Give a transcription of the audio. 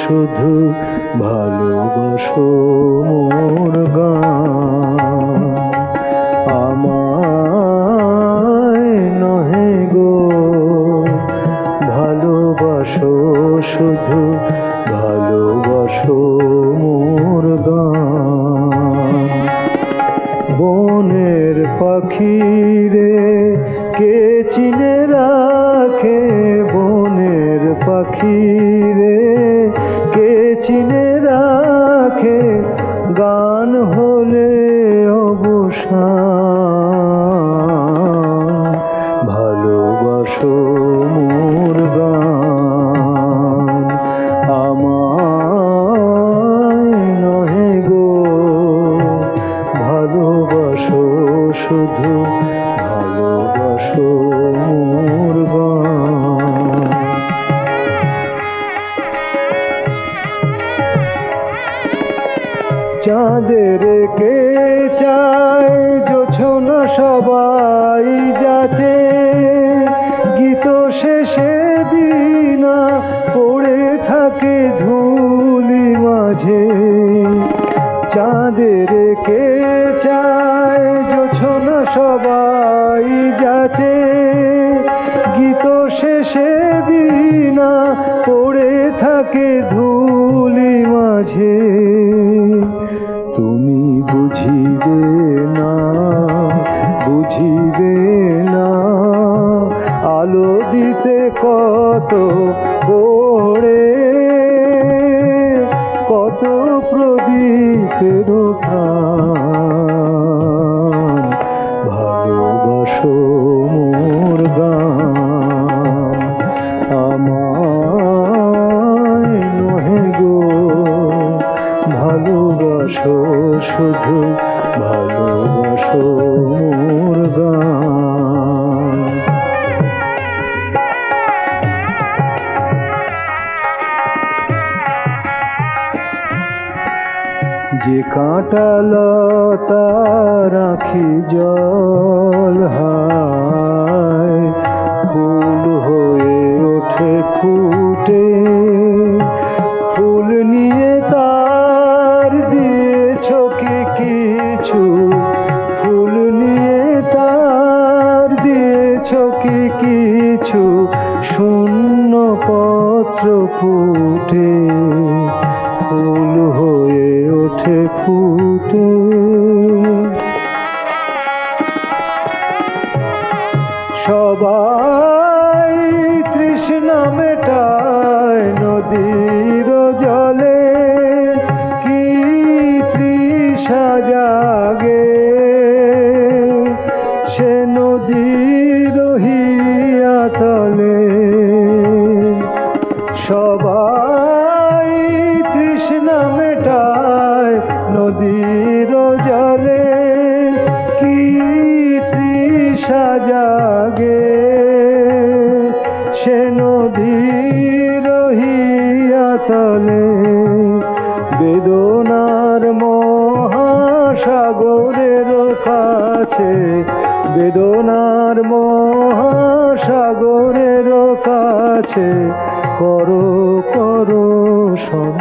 শুধু ভালোবাসো মোর গান। আমায় নহে গো ভালোবাসো, শুধু ভালোবাসো মোর গান। বনের পাখি রে কে চিনে রাখে, বনের পাখি রে কে চিনে রাখে, গান হলে অবসান। ভালোবাসো মোর গান। আমায় নহে গো ভালোবাসো, শুধু ভালোবাসো মোর গান। চাঁদের কে চায় জোছনা সবাই যাচে, গীত শেষে দিনা পড়ে থাকে ধুলি মাঝে। চাঁদের কে চায় জোছনা সবাই যাচে, গীত শেষে দিনা পড়ে থাকে ধুলি মাঝে। তুমি বুঝিবে না, বুঝিবে না, আলো দিতে কত পড়ে, কত প্রদীপের প্রাণ। ভালোবাসো মোর গান। আমায় নহে গো ভালোবাসো, শুধু ভালোবাসো মোর গান। যে কাঁটা লতা রাখি জল হায়, ফুল হয়ে ওঠে ফুটে, ফুল নিয়ে তার দিয়েছ কি কিছু, ফুল নিয়ে তার দিয়েছ কি কিছু, শূন্য পত্র ফুটে, ফুল হয়ে ওঠে ফুটে। সবাই তৃষ্ণা মেটায় নদীর জলে, কি তৃষা জাগে সে নদীর হিয়া তলে। সবাই তৃষ্ণা মেটায় নদীর জলে, কি তৃষা জাগে সে নদীর হিয়া তলে। বেদনার মহাসাগরের কাছে, বেদনার মহাসাগরের কাছে, করো করো সব